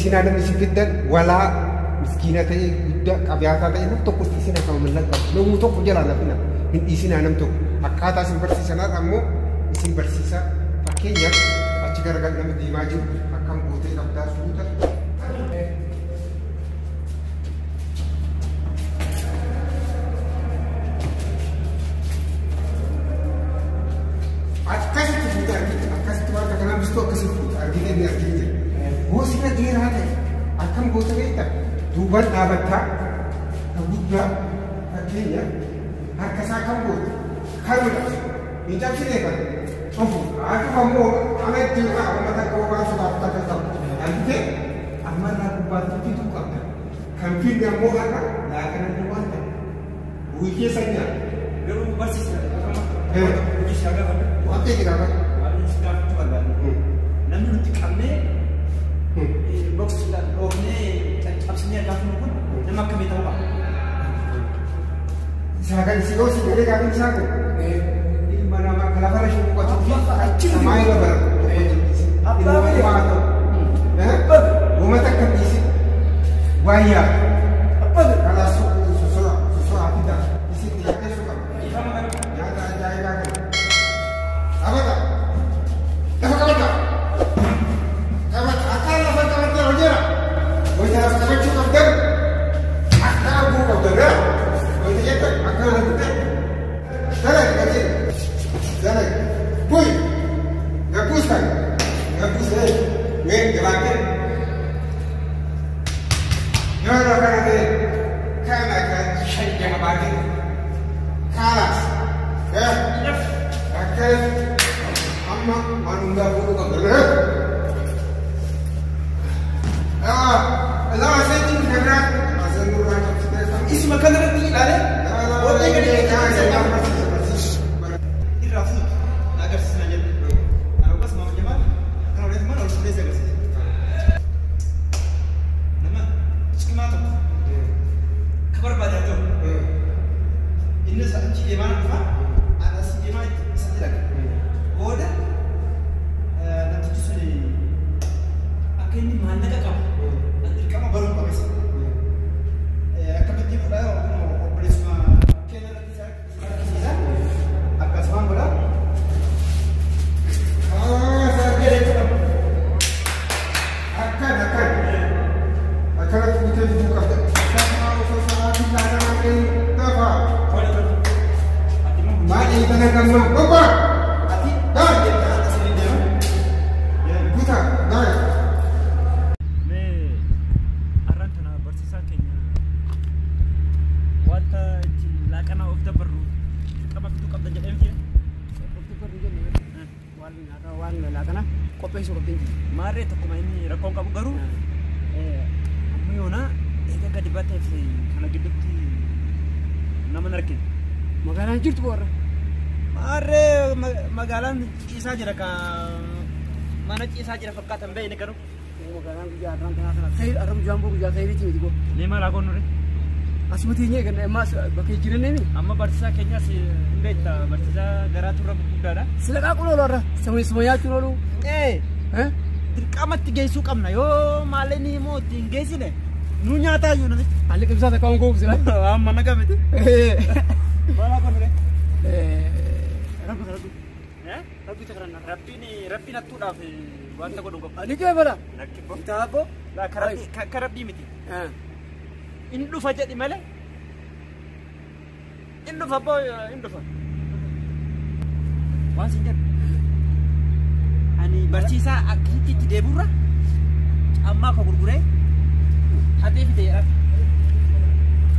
isin adam isin fiddan wala miskina ta'e guddaa qabiyaataa ta'e nam tokko isin akka mallaqa namni tokko jala lafina hin isin adam tokko akkaataa isin barsiisanaa ammoo isin barsiisa fakkeenyaaf achi garagal nama deemaa jiru akkam gootee qabdaa suuta akkasitti fuuta argite akkasitti waan kanaa bistoo akkasitti fuuta argite ni argite goosina dheeraa ta'e akkam goota beekta duuban dhaabattaa ka guddaa fakkeenya harkasaa kan goota kanudha miidhaan fileefan ofu akkuma ammoo ametti uummata akka waan sodaatu akka qabu argite ammarraa gubbaatti fituu qabda kan finne ammoo har'a laakanatti waan ta'e bu'ii keessa nyaata garuu barsiisa hojii isaa gaafadha waan ta'e jiraata waan isaa gaafachuu barbaadu namni nuti qabnee boksiidhaan dhoofnee cabsinee gaafnu kun nama akkamii ta'uu qaba isaa kan si goosi jedhee gaafin isaa kun ilma namaa kan lafarra ishee boqotuu fi namaa irra bara ilma namaa ta'u uummata akkam dhiisi waayyaa kanaas sosoraa fida isin dhiyaatee qaba nyaata ajaa'ibaa kana abata lafa qabata qabata akka lafa qabata hojjera hojjera qabachuu qabdan akka abuu qabdan hojjeta jetta akka lafa dalag gajee dalag buy gabbuusan gabbuusee mee gabaatee yeroo kana ta'e kana kan shayya gabaatee kaalaas akka amma manungaa fuudhu qabdan lama seetiin kanaa asal nurraa qabsitee isuma kanarratti ilaale wanti gadi irraa fuudhu agarsiisna jedhu akkasumas maama jamaa kan walitti mana ol fuudhee agarsiisa nama cimaa tokko ka barbaadaa ta'u inni achi deemaa dhufa anas deemaa isa jedhaga booda namtichi sun akka inni maallaqa qabu dirqama baruu qabeessa akkamitti fudhaa obboleessuma keenya irratti isa argisiisa akkasumaan godha akkanatti bitee bituu qabda akkasumaa osoo sa'aatii laatanaa kennu dafa maal eegana gammaa bobbaa ati daa jettaa asii deema guutaa daa qopheessuu qabdi maarree tokkuma inni rakkoon qabu garuu amma yoona eega gadi bateef kana gidduutti nama narkine magaalaan jirtu boorra maarree magaalaan ciisaa jira ka mana ciisaa jira fakkaatan beeyne garuu magaalaan guyyaa arraan kanaa kana sayir arram jaamboo guyyaa sayiriitti miti boo ni maalaa goonure asumatti hin eeganne ammaa bakka jirannee mi amma barsiisaa keenyas hin beekta barsiisaa garaa turra guddaadha sila qaaquu loolu arra suma nyaachuun oolu dirqamatti geessuu qabna yoo maalleen immoo ittiin geessine nu nyaataa iyyuu namichi haalli qibsaa takka hongoo sila amma na gamete maalaa goonure rabbiin hattuudhaaf wanta godhu qabu ani kee bala kitaabo akka rabbii miti in dhufa jedhi malee in dhufa boo in dhufa waan sin jedhu ani barsiisaa akkasitti itti deebi'urra cammaa ka gurguree hatee fide jedha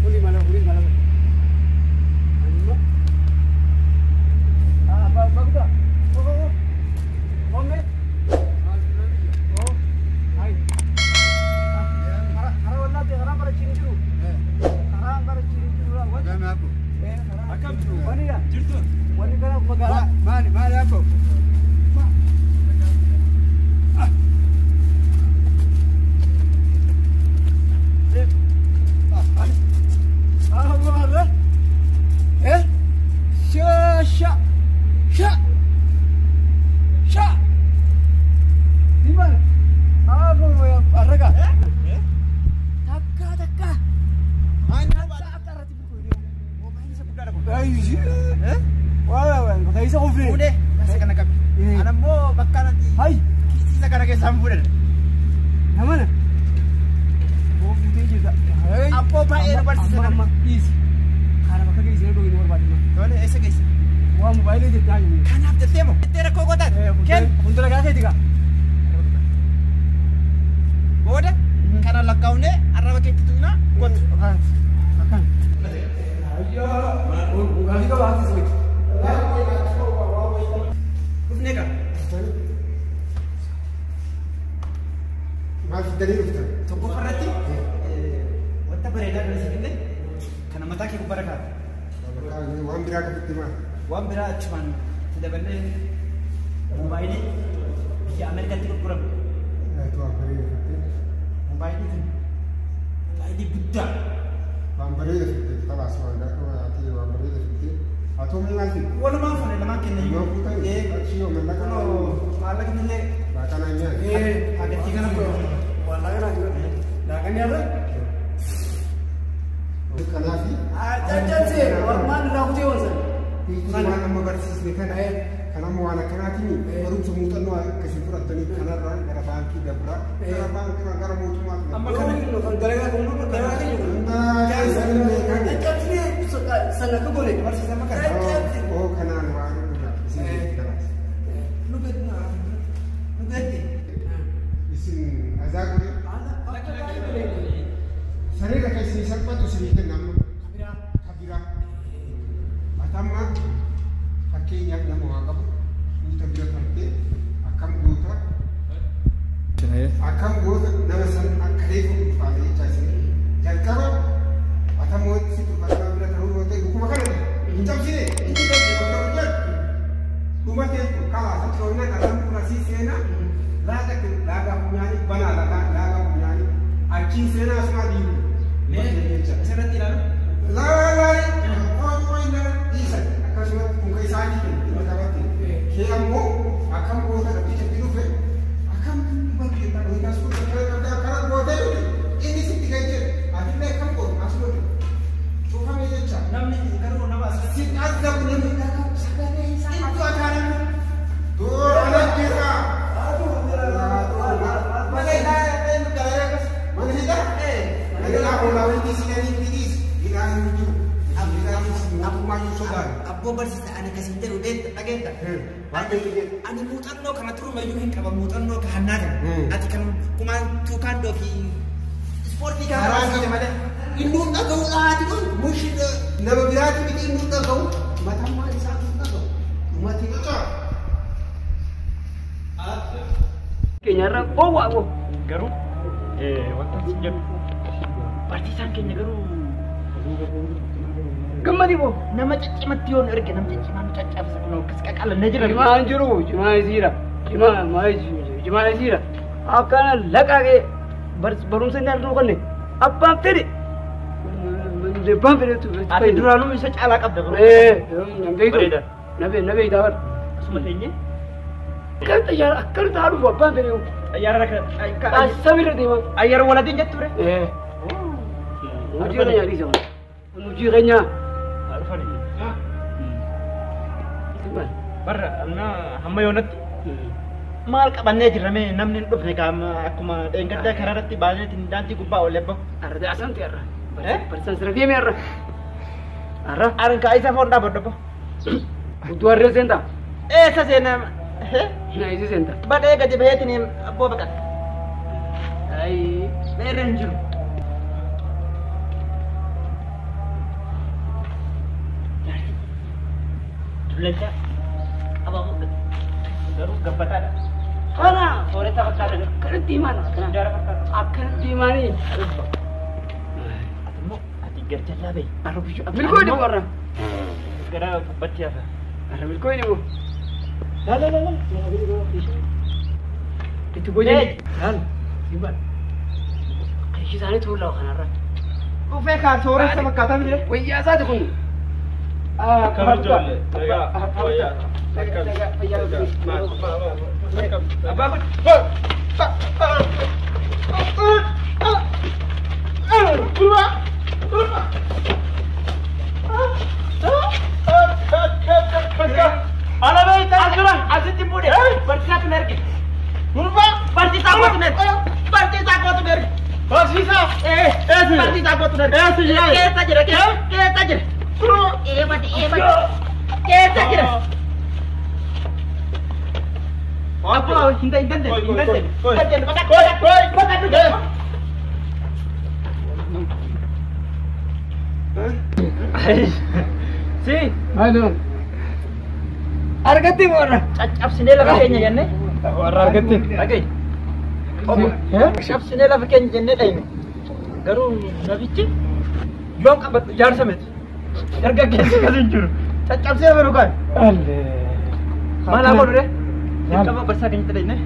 kuni mala anima baguda Mome? Oh, hai. Hara wala te hara para chinjiru. Hara para chinjiru la wala. Kami aku. Akam tu. Wani ya? Jirtu. Wani kana magala. Mari aku. Ah, Fuudhee. Fuudhee. Masa kana qabi. Ana immoo bakka natti. Hai. Kiisiisa kana keessaan fuudhan. Namana. Oo fuudhee jirta. Abboo baay'ee nu barsiisa. Amma dhiisi. Kana bakka geessine dhuguu nu barbaadina. Tole eessa geesse? Waa mobaayilii jettee hayyuu. Kanaaf jettee moo? Jettee rakkoo gootaati. Kenn. Fuuldura gaaseeti gaa. Booda kana lakkaa'uunee arraba keetti tuqnaa goota. Akkan. Ayyaa. Gaarii qaba haati sooti. Dhufnee qaba. Maal fiddanii dhuftan? Tokkoffaa irratti wanta bareedaa kana sibiillee kana mataa kee gubbaa kaa'e. Waan biraa qabitti maal? Waan biraa achumaan itti daballee moobaayilii biyya Ameerikaatti gurguramu. Moobaayilii guddaa. Waan bareeda fiddee taphas waan gaafa waan bareeda fiddee atoo mee maal fiddee? Walumaan fane lamaan kenna Yoo fuutan achii yoo mallaqa maallaqni illee baaqanaa nyaata. agartii kana godhamu. Kanaafi Jajjabsee waan irraa kutee wansan. waan amma barsiisne kana kanammoo waan akkanaatiin barumsa muuxannoo akkasii fudhatanii kanarraa gara baankii dabraa gara baankii gara mootummaa. Amma kana kan dalagaa kan nurra dalagaa kan jiru. Jajjabsee sana akka godhe barsiisama kana. Oo kanaan waan isin isin azaa godhe saree akka isin salphatu isinii kennamu kabiraa atamma fakkeenyaaf nama waa qabu fuuta bira tartee akkam goota nama san akka reefu dhufaate jechaa isin jalqaba atamoo si turfatama bira ta'uu yoo ta'e dhuguma kana hin cabsine inni ta'uu dhumatee kalaa saksoonna qalam kurasii seenaa laaga funyaanii banaa laaga funyaanii achiin seenaa asuma diimu. Asirratti ilaalu. Laalaay dhiisan akkasumas muka isaanii inni qabatti. Kee ammoo akkam goota dhabbicha itti dhufe akkam bakki dhaloota suuta karaa goota inni sitti gajjee atillee akkam goota asuma cuufame jecha. Namni garuu nama asirratti. Si azabu namni garuu sagalee isaa. Iddoo akaanaan. Doo alajjeeraa. Abboo barsiisa ani akkasiin jedhu dhageetta. Ani muuxannoo kana turumayyuu hin qaba muuxannoo kahannaa kana. Ati kan kumaan tuukaandoo fi ispoortii kana barsiise malee. Innuu dhaga'u dhaati kun mushi nama biraati miti innuu dhaga'u matammaa isaa dhaga'u. Dhumati dhaga'u. Keenyarra oowwaa oo. Garuu wanta jedhu barsiisaan keenya garuu Gammadi boo. nama ciccimatti yoo nu erge nama ciccimaa nu caccabsa kun akkas qaqalannee jira. Cimaan jiru cimaa isiira. Cimaa isiira. Akkana laqaaqee barumsa inni arginu kanne abbaan fedhe. Abbaan fedhetu. Ati duraanuu isa caalaa qabda garuu. Bareeda. Nabee daawwadha. Asuma teenyee. Kan xayyaara akkana ta'aa dhufu abbaan fedhe. Xayyaara Sabira deema. ayyaara waladiin jettu ture. Hojii keenya yaadisa. Hojii keenya. Barra hamma yoonatti maal qabannee jirrame namni hin dhufne akkuma dheengaddaa karaa irratti baay'inatti daandii gubbaa olee bahu. Arra asanti arra. Barsan sira deeme arra. Arra. Arin kaa isa foon dhaabadhu bahu. Utuu arree seenta. Eessa seenaa? Na isi seenta. Badhee gadi baheetiin abboo baqata. Ayi. Dheerra hin jiru. Dullachaa qabamu garuu gabbataadha. Kana. Sooressa fakkaata. Kanatti himaan. Jaara fakkaata. Akkanatti himaanii. Ati immoo ati garjallaa bahi. Arra bishoo. Milkoo dhibu arra. Gara gubbatti hafa. Arra milkoo dhibu. Lala. Itti bojjee. Laal. Himaan. Kan ishee isaanii tuullaa kanarra. Dhufee kaa sooressa fakkaataa miti. Wayyaa isaati kun. Akkam ijoollee. Abbaa kun. Ala ne. Barsiisaa kootu dheeri. Barsiisaa. Barsiisaa kootu dheeri. Keessa jira keessa jira. Eebati. Keessa jira. Abbaa hin dandeenye. Si, aduh. Argatti warra. Caccabsinee lafa keenya jennee. Warra argatti. Dhagaye. Caccabsinee lafa keenya jennee dhayne. Garuu nabichi yoom qabatu jaarsa miti. Dargaggeessi kas hin jiru. Caccabsee baru kan. Maal haa godhu Kama barsaa keenya dhayne.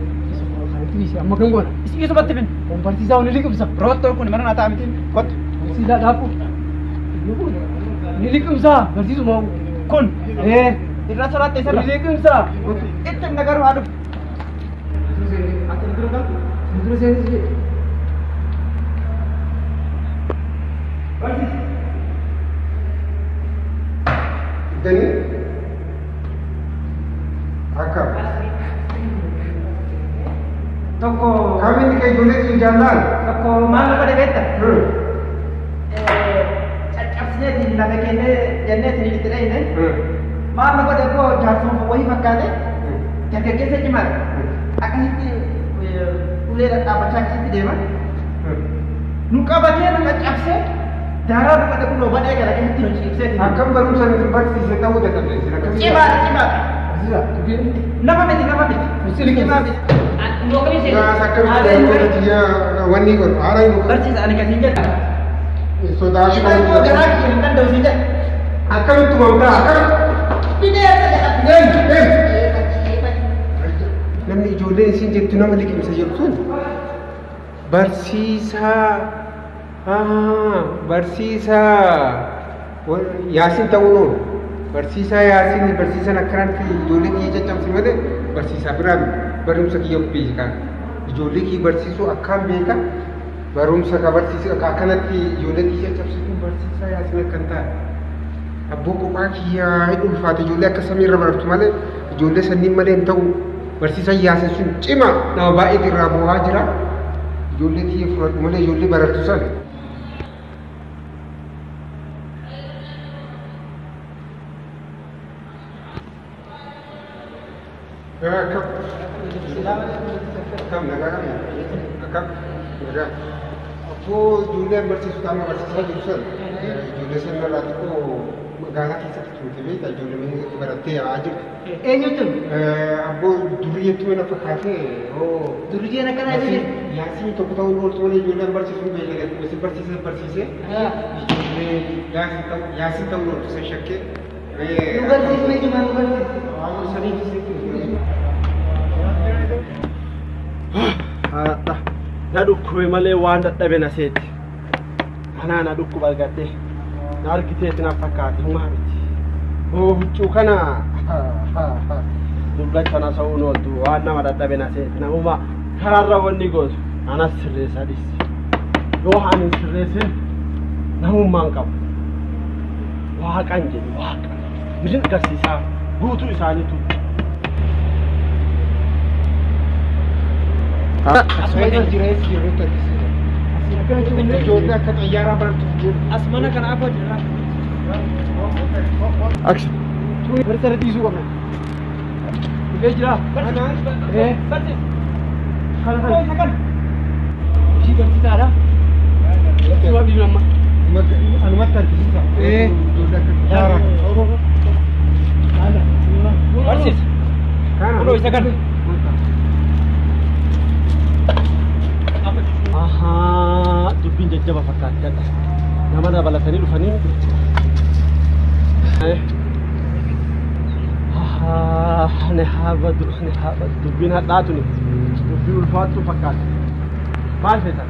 Amma kan goona. Isii subatti bin. Barsiisaa wani liqimsa. Roottoon kun mana naa ta'a miti. Kottu. Barsiisaa dhaabu. Ni liqimsa. Barsiisuma kun. Irraa soraatti isa Ni liqimsa. itti nagaru haa dhufu. Ati ni dura gal. Dura seensi. Dani akkam Tokko kami ke ijoollee jaallaan tokko maal nama dhabeetta? Caccabsineetiin lafa kennee jenneetiin itti dhayne. Maal nama dhaggoo jaarsuma wayii fakkaate dargaggeessa cimaadha. Akkasitti ulee dhadhaabachaa akkasitti deema. Nu qabatee nu caccabsee daaraa nu qade kunoo badhee gara keessatti nu ciibseeti. akkam barumsa nuti barsiise ta'uu dadhabde sila akkasii. Cimaadha. Barsiisaa. Nama miti. Cimaa miti. Gaas akkamitti wanni godhu haala hin godhu. Barsiisa ani kasiin jedha. Sodaatu Cimaa immoo garaa kiyya hin danda'u siin jedha. akkamitti mamtaa akkam. Namni ijoolleen isin jettu nama liqimsa jedhu sun barsiisaa Yaasin ta'uun oolu. Barsiisaa Yaasin barsiisan akkanatti ijoollee kiyya caccabsi malee barsiisaa biraa barumsa kiyya beekan. Ijoollee kiyya barsiisuu akkaan beeka. Barumsa ka barsiisu akkanatti ijoollee kiyya caccabsiisuun barsiisaa Yaasin akkan ta'a. Abboo kophaa kiyyaa hin ulfaate ijoollee akka samiirra baratu malee ijoollee sanniin malee hin ta'u. Barsiisaa Yaasin sun cima nama baay'eetu irraa bu'aa jira. Ijoollee kiyya fudhadhu malee ijoollee baratu sana. Kam nagaa akkam nagaa. Abboo ijoolleen barsiisu taa'ama barsiisaa jiru sana ijoollee sana irraa xiqqoo magaalaa keessatti turte beektaa ijoollee mana barattee yaa'aa jirtu. Eenyutu? Abboo duriyyeetti mana fakkaatee Durjeen akkanaa jiru. Yaasii tokko ta'uu ooltu malee ijoolleen barsiisuun beekan isin barsiisee Yaasii ta'uu ooltu isa shakkee. Nu barsiisne cimaa nu barsiisne. Waan sanii Haadha. Na dhukkube malee waan dadhabe na seeti. Kanaa na dhukkuba argadhee. Na argiteeti na fakkaate humaa miti. Huccuu kana dullacha na sa'uun ooltu waan nama dadhabe na seeti. Namuma karaarra wanni gootu anas sirreessadis. Yoo ani sirreessin namummaan qabu. Waaqan jedhu waaqa. Mirin agarsiisaa guutuu isaaniitu. Asmana jireenya jireenya taasisa. Ijoollee akka xayyaaraa baratuuf jiru. Asmana kana afoo jira. Action. Cuma berserah tisu kau. Oke jira. Barsiis. Kan. Si bercerita ada. Cuma di nama. Anumat taasisa. Ijoollee akka xayyaaraa. Ada. Barsiis. Kana. Kunoo isa kan. Ahaa, dubbiin jajjaba fakkaatadha. Nama dabalatanii dhufanii ni haa badu dubbiin hadhaatuni dubbii ulfaattu fakkaata. Maal feetan?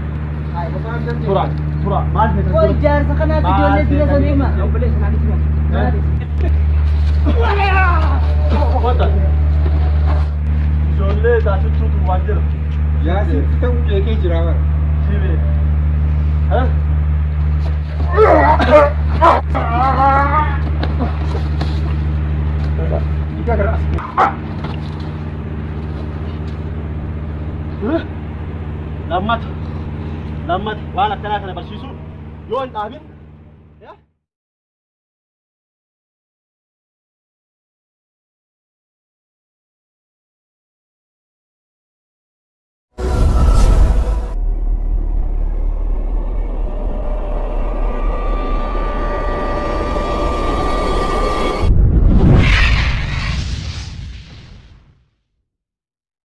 Tura maal feetan? Kau jaarsa kanaaf ijoollee biyya sanii hima. Obboleessa isaanii hima. Wanta ijoollee taasisuutu waan jira. Yaasii ta'uu beekee jira bara. Sibe. Jika keras. lammata waan akkanaa kana barsiisuun yoo hin dhaabin